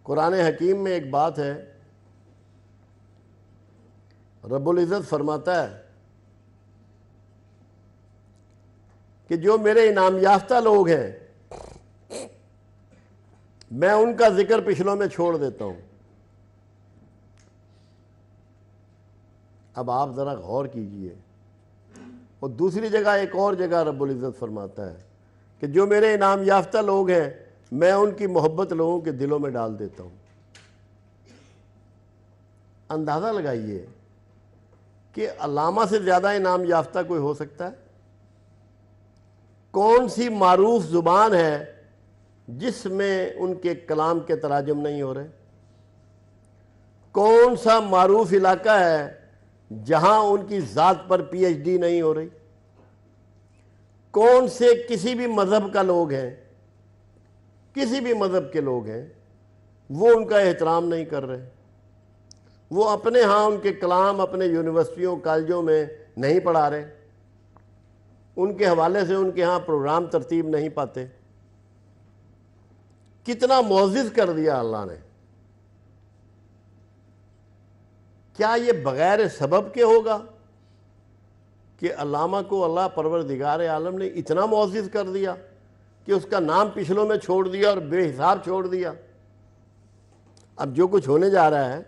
قرآن حکیم میں ایک بات ہے، رب العزت فرماتا ہے کہ جو میرے انعام یافتہ لوگ ہیں میں ان کا ذکر پچھلوں میں چھوڑ دیتا ہوں۔ اب آپ ذرا غور کیجئے، اور دوسری جگہ ایک اور جگہ رب العزت فرماتا ہے کہ جو میرے انعام یافتہ لوگ ہیں میں ان کی محبت لوگوں کے دلوں میں ڈال دیتا ہوں۔ اندازہ لگائیے کہ علامہ سے زیادہ انعام یافتہ کوئی ہو سکتا ہے؟ کون سی معروف زبان ہے جس میں ان کے کلام کے تراجم نہیں ہو رہے؟ کون سا معروف علاقہ ہے جہاں ان کی ذات پر پی ایچ ڈی نہیں ہو رہی؟ کون سے کسی بھی مذہب کا لوگ ہیں، کسی بھی مذہب کے لوگ ہیں، وہ ان کا احترام نہیں کر رہے؟ وہ اپنے ہاں ان کے کلام اپنے یونیورسٹیوں کالجوں میں نہیں پڑھا رہے، ان کے حوالے سے ان کے ہاں پروگرام ترتیب نہیں پاتے۔ کتنا معزز کر دیا اللہ نے! کیا یہ بغیر سبب کے ہوگا کہ علامہ کو اللہ پروردگار عالم نے اتنا معزز کر دیا کہ اس کا نام پچھلوں میں چھوڑ دیا اور بے حساب چھوڑ دیا؟ اب جو کچھ ہونے جا رہا ہے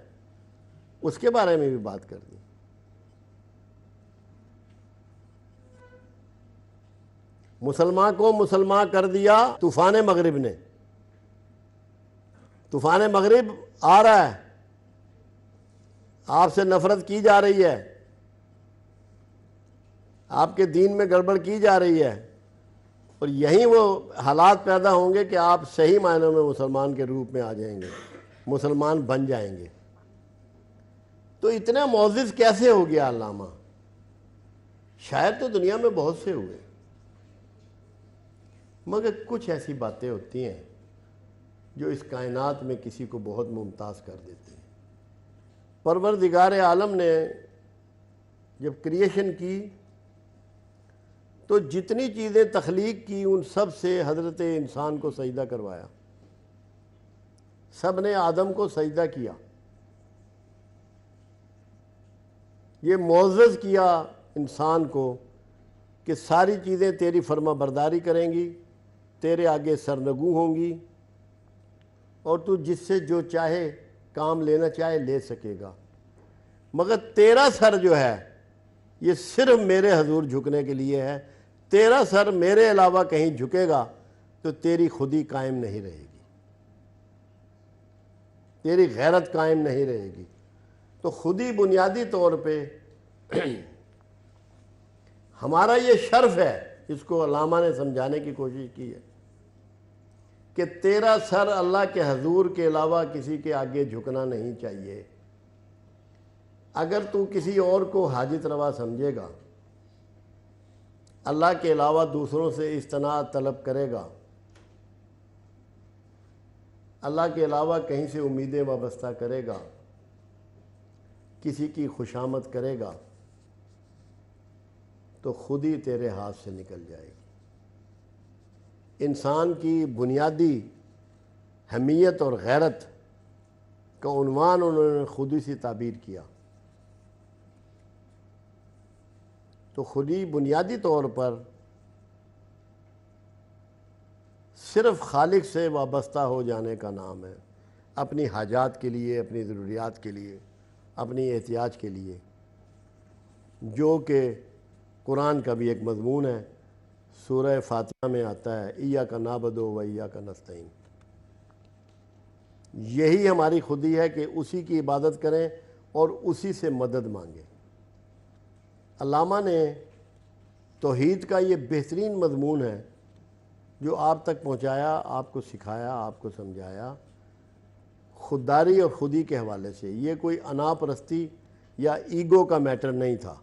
اس کے بارے میں بھی بات کر دی۔ مسلمان کو مسلمان کر دیا طوفان مغرب نے۔ طوفان مغرب آ رہا ہے، آپ سے نفرت کی جا رہی ہے، آپ کے دین میں گڑبڑ کی جا رہی ہے، اور یہیں وہ حالات پیدا ہوں گے کہ آپ صحیح معنوں میں مسلمان کے روپ میں آ جائیں گے، مسلمان بن جائیں گے۔ تو اتنا معزز کیسے ہو گیا علامہ؟ شاید تو دنیا میں بہت سے ہوئے، مگر کچھ ایسی باتیں ہوتی ہیں جو اس کائنات میں کسی کو بہت ممتاز کر دیتے ہیں۔ پروردگار عالم نے جب کریشن کی تو جتنی چیزیں تخلیق کی ان سب سے حضرت انسان کو سجدہ کروایا، سب نے آدم کو سجدہ کیا۔ یہ معزز کیا انسان کو کہ ساری چیزیں تیری فرما برداری کریں گی، تیرے آگے سرنگو ہوں گی، اور تو جس سے جو چاہے کام لینا چاہے لے سکے گا، مگر تیرا سر جو ہے یہ صرف میرے حضور جھکنے کے لیے ہے۔ تیرا سر میرے علاوہ کہیں جھکے گا تو تیری خودی قائم نہیں رہے گی، تیری غیرت قائم نہیں رہے گی۔ تو خودی بنیادی طور پہ ہمارا یہ شرف ہے، اس کو علامہ نے سمجھانے کی کوشش کی ہے کہ تیرا سر اللہ کے حضور کے علاوہ کسی کے آگے جھکنا نہیں چاہیے۔ اگر تو کسی اور کو حاجت روا سمجھے گا، اللہ کے علاوہ دوسروں سے استناد طلب کرے گا، اللہ کے علاوہ کہیں سے امیدیں وابستہ کرے گا، کسی کی خوشامد کرے گا، تو خود ہی تیرے ہاتھ سے نکل جائے گی۔ انسان کی بنیادی حمیت اور غیرت کا عنوان انہوں نے خودی سے تعبیر کیا۔ تو خودی بنیادی طور پر صرف خالق سے وابستہ ہو جانے کا نام ہے، اپنی حاجات کے لیے، اپنی ضروریات کے لیے، اپنی احتیاج کے لیے، جو کہ قرآن کا بھی ایک مضمون ہے۔ سورہ فاتحہ میں آتا ہے ایاک نعبد و ایاک نستعین۔ یہی ہماری خودی ہے کہ اسی کی عبادت کریں اور اسی سے مدد مانگیں۔ علامہ نے توحید کا یہ بہترین مضمون ہے جو آپ تک پہنچایا، آپ کو سکھایا، آپ کو سمجھایا، خودداری اور خودی کے حوالے سے۔ یہ کوئی انا پرستی یا ایگو کا میٹر نہیں تھا۔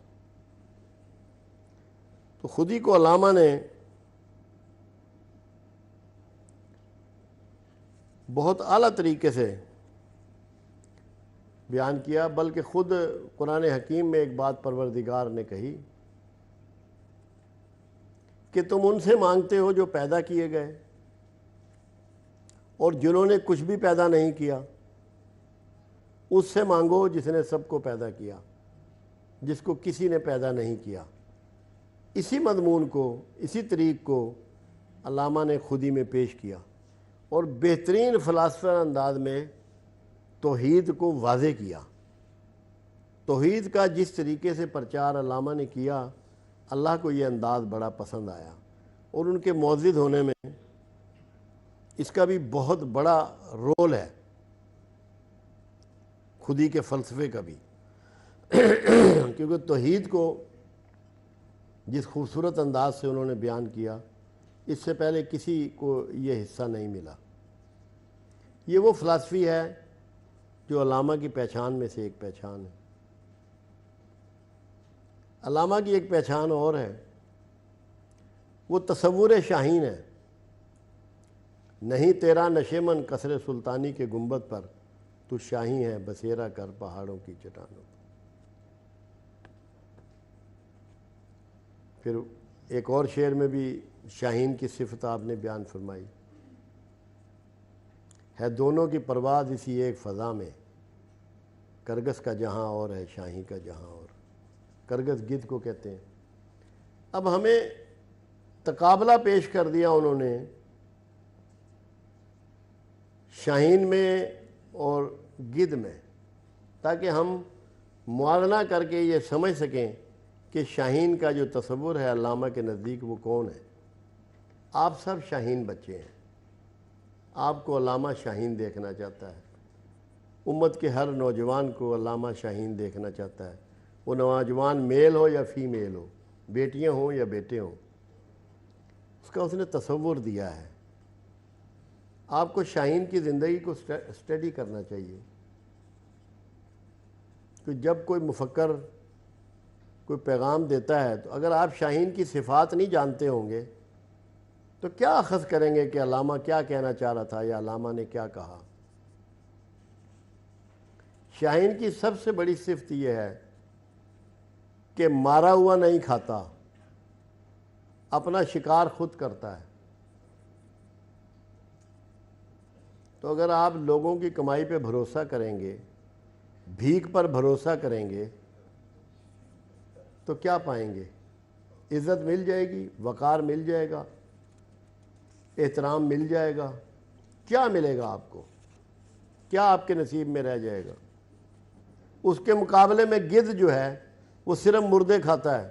تو خودی کو علامہ نے بہت اعلیٰ طریقے سے بیان کیا، بلکہ خود قرآن حکیم میں ایک بات پروردگار نے کہی کہ تم ان سے مانگتے ہو جو پیدا کیے گئے، اور جنہوں نے کچھ بھی پیدا نہیں کیا اس سے مانگو جس نے سب کو پیدا کیا، جس کو کسی نے پیدا نہیں کیا۔ اسی مضمون کو، اسی طریق کو علامہ نے خود ہی میں پیش کیا اور بہترین فلاسفہ انداز میں توحید کو واضح کیا۔ توحید کا جس طریقے سے پرچار علامہ نے کیا، اللہ کو یہ انداز بڑا پسند آیا، اور ان کے معزز ہونے میں اس کا بھی بہت بڑا رول ہے، خودی کے فلسفے کا بھی، کیونکہ توحید کو جس خوبصورت انداز سے انہوں نے بیان کیا، اس سے پہلے کسی کو یہ حصہ نہیں ملا۔ یہ وہ فلسفی ہے جو علامہ کی پہچان میں سے ایک پہچان ہے۔ علامہ کی ایک پہچان اور ہے، وہ تصور شاہین ہے۔ نہیں تیرا نشیمن قصر سلطانی کے گنبد پر، تو شاہین ہے بسیرا کر پہاڑوں کی چٹانوں پر۔ پھر ایک اور شعر میں بھی شاہین کی صفت آپ نے بیان فرمائی ہے، دونوں کی پرواز اسی ایک فضا میں، کرگس کا جہاں اور ہے شاہین کا جہاں اور۔ کرگس گدھ کو کہتے ہیں۔ اب ہمیں تقابلہ پیش کر دیا انہوں نے شاہین میں اور گدھ میں، تاکہ ہم موازنہ کر کے یہ سمجھ سکیں کہ شاہین کا جو تصور ہے علامہ کے نزدیک وہ کون ہے۔ آپ سب شاہین بچے ہیں، آپ کو علامہ شاہین دیکھنا چاہتا ہے، امت کے ہر نوجوان کو علامہ شاہین دیکھنا چاہتا ہے، وہ نوجوان میل ہو یا فیمیل ہو، بیٹیاں ہوں یا بیٹے ہوں، اس کا اس نے تصور دیا ہے۔ آپ کو شاہین کی زندگی کو اسٹڈی کرنا چاہیے، کہ جب کوئی مفکر کوئی پیغام دیتا ہے تو اگر آپ شاہین کی صفات نہیں جانتے ہوں گے تو کیا اخذ کریں گے کہ علامہ کیا کہنا چاہ رہا تھا یا علامہ نے کیا کہا۔ شاہین کی سب سے بڑی صفت یہ ہے کہ مارا ہوا نہیں کھاتا، اپنا شکار خود کرتا ہے۔ تو اگر آپ لوگوں کی کمائی پہ بھروسہ کریں گے، بھیک پر بھروسہ کریں گے، تو کیا پائیں گے؟ عزت مل جائے گی، وقار مل جائے گا، احترام مل جائے گا، کیا ملے گا آپ کو؟ کیا آپ کے نصیب میں رہ جائے گا؟ اس کے مقابلے میں گدھ جو ہے وہ صرف مردے کھاتا ہے،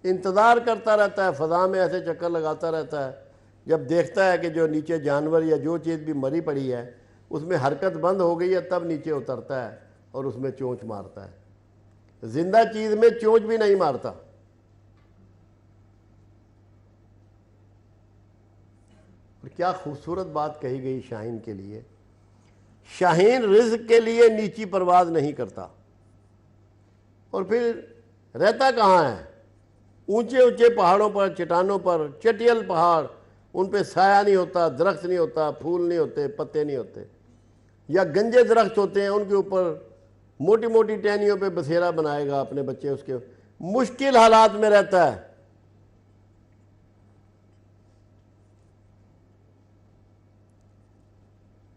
انتظار کرتا رہتا ہے، فضا میں ایسے چکر لگاتا رہتا ہے، جب دیکھتا ہے کہ جو نیچے جانور یا جو چیز بھی مری پڑی ہے اس میں حرکت بند ہو گئی ہے، تب نیچے اترتا ہے اور اس میں چونچ مارتا ہے۔ زندہ چیز میں چونچ بھی نہیں مارتا۔ اور کیا خوبصورت بات کہی گئی شاہین کے لیے، شاہین رزق کے لیے نیچی پرواز نہیں کرتا، اور پھر رہتا کہاں ہے؟ اونچے اونچے پہاڑوں پر، چٹانوں پر، چٹیل پہاڑ، ان پہ سایہ نہیں ہوتا، درخت نہیں ہوتا، پھول نہیں ہوتے، پتے نہیں ہوتے، یا گنجے درخت ہوتے ہیں، ان کے اوپر موٹی موٹی ٹہنیوں پہ بسیرا بنائے گا اپنے بچے، اس کے مشکل حالات میں رہتا ہے۔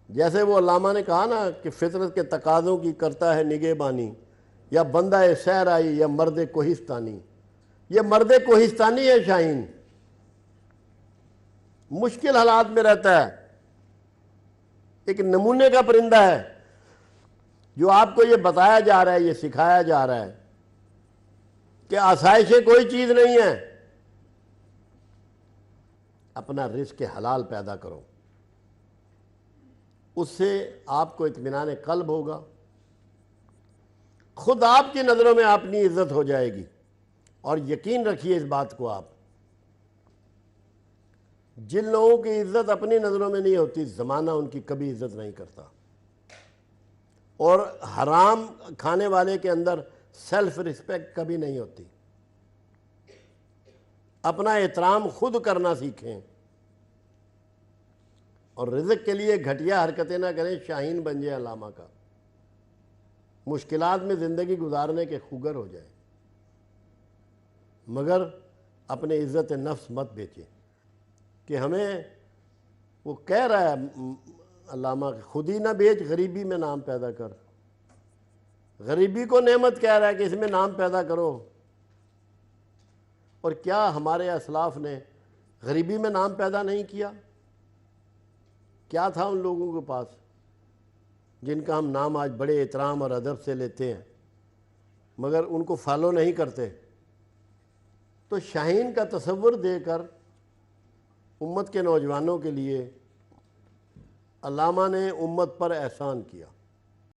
جیسے وہ علامہ نے کہا نا کہ فطرت کے تقاضوں کی کرتا ہے نگہبانی، یا بندہ صحرائی یا مرد کوہستانی۔ یہ مرد کوہستانی ہے شاہین، مشکل حالات میں رہتا ہے، ایک نمونے کا پرندہ ہے جو آپ کو یہ بتایا جا رہا ہے، یہ سکھایا جا رہا ہے کہ آسائشیں کوئی چیز نہیں ہے، اپنا رزق حلال پیدا کرو، اس سے آپ کو اطمینان قلب ہوگا، خود آپ کی نظروں میں اپنی عزت ہو جائے گی۔ اور یقین رکھیے اس بات کو، آپ جن لوگوں کی عزت اپنی نظروں میں نہیں ہوتی، زمانہ ان کی کبھی عزت نہیں کرتا، اور حرام کھانے والے کے اندر سیلف رسپیکٹ کبھی نہیں ہوتی۔ اپنا احترام خود کرنا سیکھیں، اور رزق کے لیے گھٹیا حرکتیں نہ کریں، شاہین بن جائیں علامہ کا، مشکلات میں زندگی گزارنے کے خوگر ہو جائیں، مگر اپنے عزت نفس مت بیچیں۔ کہ ہمیں وہ کہہ رہا ہے علامہ خود ہی نہ بیچ، غریبی میں نام پیدا کر۔ غریبی کو نعمت کہہ رہا ہے کہ اس میں نام پیدا کرو۔ اور کیا ہمارے اسلاف نے غریبی میں نام پیدا نہیں کیا؟ کیا تھا ان لوگوں کے پاس جن کا ہم نام آج بڑے احترام اور ادب سے لیتے ہیں، مگر ان کو فالو نہیں کرتے؟ تو شاہین کا تصور دے کر امت کے نوجوانوں کے لیے علامہ نے امت پر احسان کیا۔